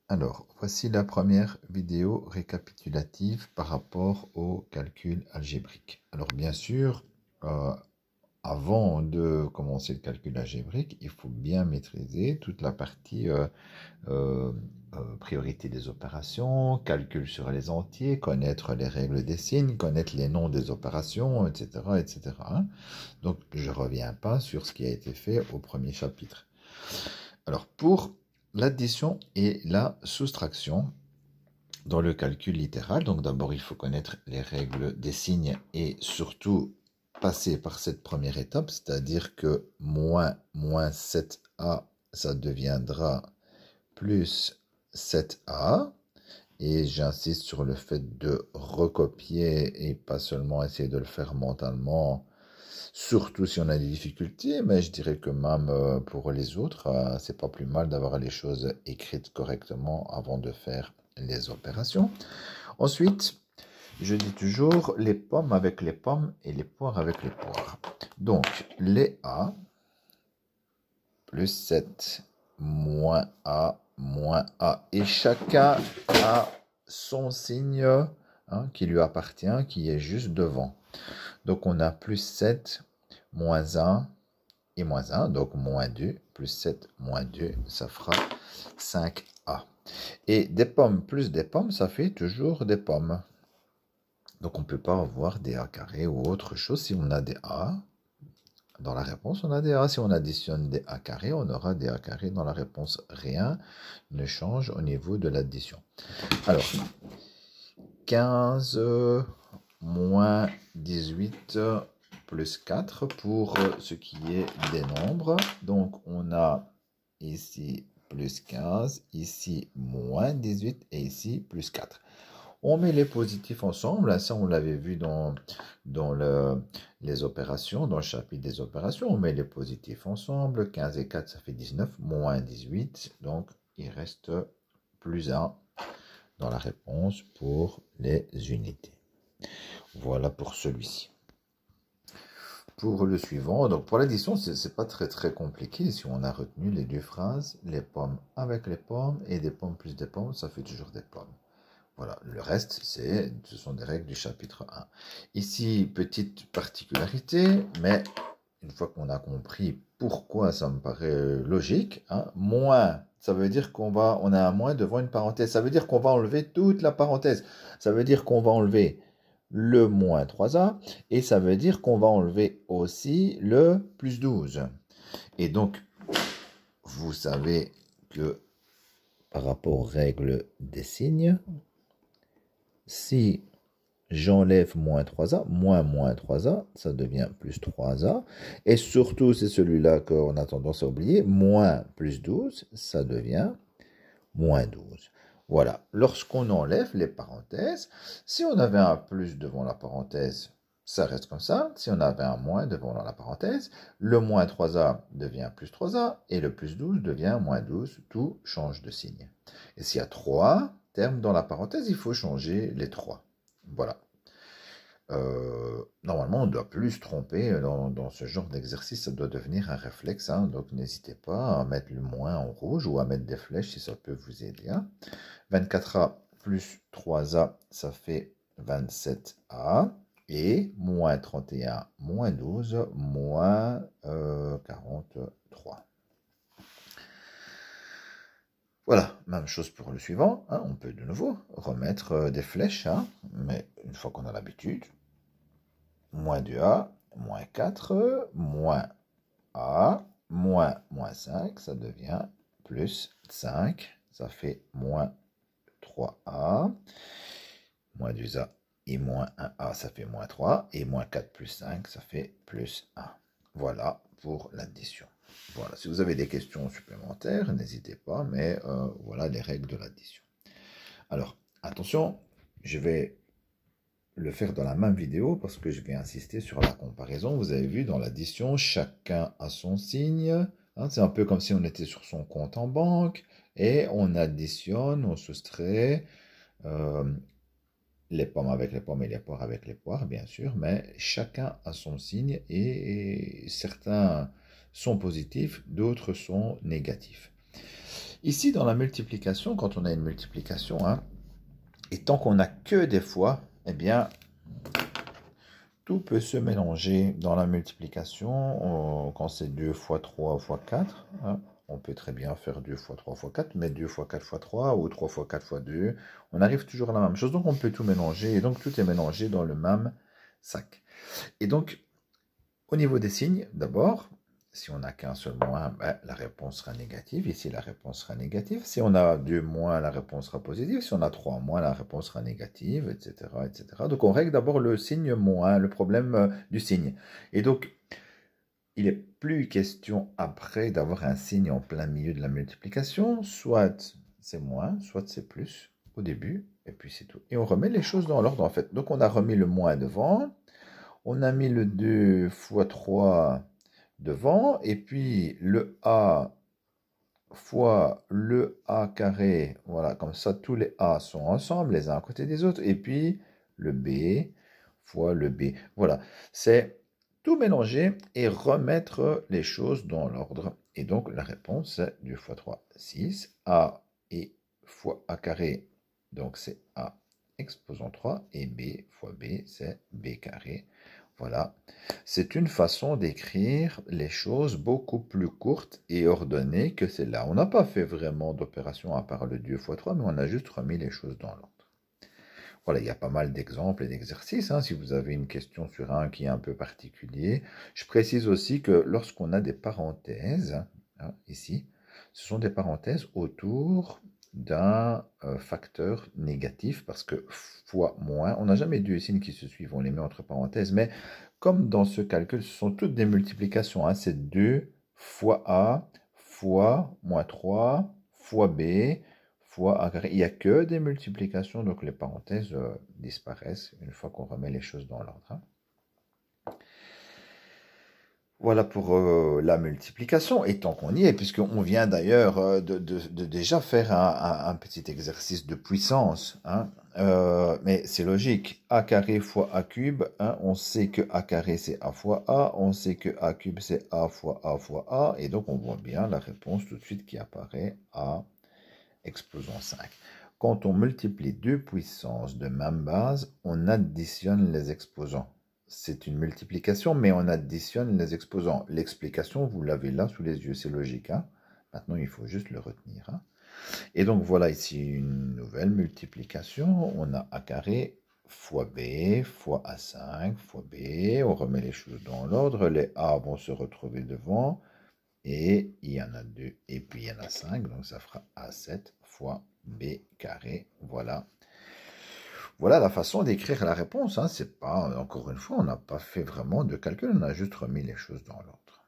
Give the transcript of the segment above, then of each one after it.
Alors, voici la première vidéo récapitulative par rapport au calcul algébrique. Alors, bien sûr, euh, avant de commencer le calcul algébrique, il faut bien maîtriser toute la partie euh, priorité des opérations, calcul sur les entiers, connaître les règles des signes, connaître les noms des opérations, etc., etc. hein. Donc, je ne reviens pas sur ce qui a été fait au premier chapitre. Alors, pour l'addition et la soustraction dans le calcul littéral, donc d'abord il faut connaître les règles des signes et surtout passer par cette première étape, c'est-à-dire que moins 7a, ça deviendra plus 7a. Et j'insiste sur le fait de recopier et pas seulement essayer de le faire mentalement, surtout si on a des difficultés, mais je dirais que même pour les autres, c'est pas plus mal d'avoir les choses écrites correctement avant de faire les opérations. Ensuite, je dis toujours les pommes avec les pommes et les poires avec les poires. Donc, les A plus 7 moins A moins A. Et chacun a son signe qui lui appartient, qui est juste devant. Donc, on a plus 7 moins 1 et moins 1, donc moins 2, plus 7 moins 2, ça fera 5A. Et des pommes plus des pommes, ça fait toujours des pommes. Donc on ne peut pas avoir des A carrés ou autre chose. Si on a des A dans la réponse, on a des A. Si on additionne des A carrés, on aura des A carrés dans la réponse. Rien ne change au niveau de l'addition. Alors, 15 moins 18 plus 4 pour ce qui est des nombres. Donc, on a ici plus 15, ici moins 18 et ici plus 4. On met les positifs ensemble, ça on l'avait vu dans les opérations, dans le chapitre des opérations, on met les positifs ensemble, 15 et 4 ça fait 19, moins 18, donc il reste plus 1 dans la réponse pour les unités. Voilà pour celui-ci. Pour le suivant, donc pour l'addition, c'est pas très compliqué. Si on a retenu les deux phrases, les pommes avec les pommes et des pommes plus des pommes, ça fait toujours des pommes. Voilà, le reste, ce sont des règles du chapitre 1. Ici, petite particularité, mais une fois qu'on a compris pourquoi ça me paraît logique, moins, ça veut dire on a un moins devant une parenthèse. Ça veut dire qu'on va enlever toute la parenthèse. Ça veut dire qu'on va enlever le moins 3a et ça veut dire qu'on va enlever aussi le plus 12. Et donc, vous savez que par rapport aux règles des signes, si j'enlève moins 3a, moins 3a, ça devient plus 3a. Et surtout, c'est celui-là qu'on a tendance à oublier, moins plus 12, ça devient moins 12. Voilà, lorsqu'on enlève les parenthèses, si on avait un plus devant la parenthèse, ça reste comme ça. Si on avait un moins devant la parenthèse, le moins 3a devient plus 3a et le plus 12 devient moins 12. Tout change de signe. Et s'il y a 3 termes dans la parenthèse, il faut changer les 3. Voilà. Normalement, on ne doit plus se tromper dans ce genre d'exercice, ça doit devenir un réflexe, donc n'hésitez pas à mettre le moins en rouge ou à mettre des flèches si ça peut vous aider. 24a plus 3a, ça fait 27a, et moins 31, moins 12, moins 43. Voilà, même chose pour le suivant, on peut de nouveau remettre des flèches, mais une fois qu'on a l'habitude, moins 2a, moins 4, moins a, moins 5, ça devient plus 5, ça fait moins 3a, moins 2a et moins 1a, ça fait moins 3, et moins 4 plus 5, ça fait plus 1. Voilà pour l'addition. Voilà, si vous avez des questions supplémentaires, n'hésitez pas, mais voilà les règles de l'addition. Alors, attention, je vais le faire dans la même vidéo parce que je vais insister sur la comparaison. Vous avez vu, dans l'addition, chacun a son signe. C'est un peu comme si on était sur son compte en banque et on additionne, on soustrait les pommes avec les pommes et les poires avec les poires, bien sûr, mais chacun a son signe et certains sont positifs, d'autres sont négatifs. Ici, dans la multiplication, quand on a une multiplication, hein, et tant qu'on n'a que des fois, eh bien, tout peut se mélanger dans la multiplication. Quand c'est 2 fois 3 fois 4, hein, on peut très bien faire 2 fois 3 fois 4, mais 2 fois 4 fois 3 ou 3 fois 4 fois 2. On arrive toujours à la même chose, donc on peut tout mélanger. Et donc tout est mélangé dans le même sac. Et donc, au niveau des signes, d'abord, si on n'a qu'un seul moins, ben, la réponse sera négative. Ici, la réponse sera négative. Si on a 2 moins, la réponse sera positive. Si on a 3 moins, la réponse sera négative, etc., etc. Donc, on règle d'abord le signe moins, le problème du signe. Et donc, il n'est plus question après d'avoir un signe en plein milieu de la multiplication. Soit c'est moins, soit c'est plus au début, et puis c'est tout. Et on remet les choses dans l'ordre, en fait. Donc, on a remis le moins devant. On a mis le 2 fois 3 devant, et puis le A fois le A carré, voilà, comme ça tous les A sont ensemble, les uns à côté des autres, et puis le B fois le B. Voilà, c'est tout mélanger et remettre les choses dans l'ordre. Et donc la réponse, c'est 2 fois 3, 6, A et fois A carré, donc c'est A exposant 3, et B fois B, c'est B carré. Voilà, c'est une façon d'écrire les choses beaucoup plus courtes et ordonnées que celle-là. On n'a pas fait vraiment d'opération à part le 2 fois 3, mais on a juste remis les choses dans l'ordre. Voilà, il y a pas mal d'exemples et d'exercices. Si vous avez une question sur un qui est un peu particulier. Je précise aussi que lorsqu'on a des parenthèses, ici, ce sont des parenthèses autour d'un facteur négatif, parce que fois moins, on n'a jamais deux signes qui se suivent, on les met entre parenthèses, mais comme dans ce calcul, ce sont toutes des multiplications, c'est 2 fois A fois moins 3 fois B fois A carré. Il n'y a que des multiplications, donc les parenthèses disparaissent une fois qu'on remet les choses dans l'ordre. Voilà pour la multiplication, et tant qu'on y est, puisqu'on vient d'ailleurs de déjà faire un petit exercice de puissance, mais c'est logique, a carré fois a cube, on sait que a carré c'est a fois a, on sait que a cube c'est a fois a, et donc on voit bien la réponse tout de suite qui apparaît, a exposant 5. Quand on multiplie deux puissances de même base, on additionne les exposants. C'est une multiplication, mais on additionne les exposants. L'explication, vous l'avez là sous les yeux, c'est logique. Maintenant, il faut juste le retenir. Et donc, voilà ici une nouvelle multiplication. On a a carré fois b fois a5 fois b. On remet les choses dans l'ordre. Les a vont se retrouver devant. Et il y en a 2, et puis il y en a 5. Donc, ça fera a7 fois b carré. Voilà. Voilà la façon d'écrire la réponse. C'est pas, encore une fois, on n'a pas fait vraiment de calcul, on a juste remis les choses dans l'ordre.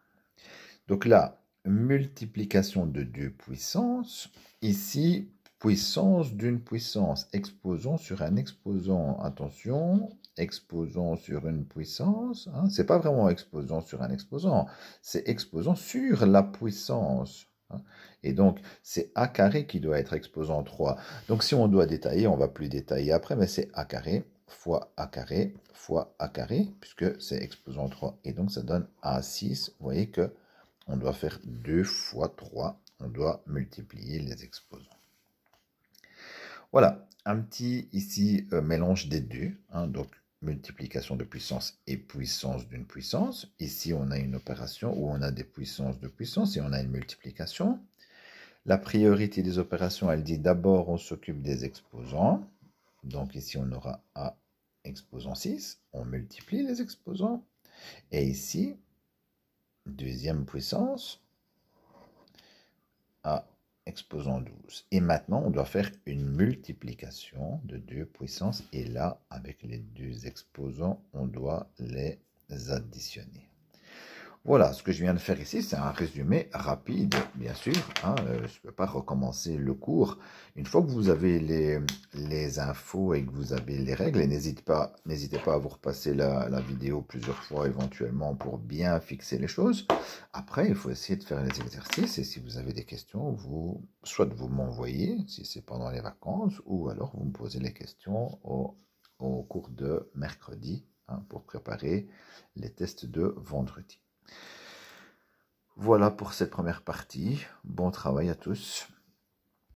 Donc là, multiplication de deux puissances. Ici, puissance d'une puissance. Exposant sur un exposant. Attention, exposant sur une puissance. C'est pas vraiment exposant sur un exposant, c'est exposant sur la puissance. Et donc, c'est a carré qui doit être exposant 3. Donc, si on doit détailler, on ne va plus détailler après, mais c'est a carré fois a carré fois a carré, puisque c'est exposant 3. Et donc, ça donne a6. Vous voyez que on doit faire 2 fois 3. On doit multiplier les exposants. Voilà, un petit ici mélange des deux. Donc, multiplication de puissance et puissance d'une puissance. Ici, on a une opération où on a des puissances de puissance et on a une multiplication. La priorité des opérations, elle dit d'abord on s'occupe des exposants. Donc ici, on aura A exposant 6. On multiplie les exposants. Et ici, deuxième puissance, A exposant 12. Et maintenant, on doit faire une multiplication de deux puissances. Et là, avec les deux exposants, on doit les additionner. Voilà, ce que je viens de faire ici, c'est un résumé rapide, bien sûr. Je ne peux pas recommencer le cours. Une fois que vous avez les infos et que vous avez les règles, n'hésitez pas à vous repasser la vidéo plusieurs fois éventuellement pour bien fixer les choses. Après, il faut essayer de faire les exercices. Et si vous avez des questions, soit vous m'envoyez, si c'est pendant les vacances, ou alors vous me posez les questions au cours de mercredi pour préparer les tests de vendredi. Voilà pour cette première partie. Bon travail à tous.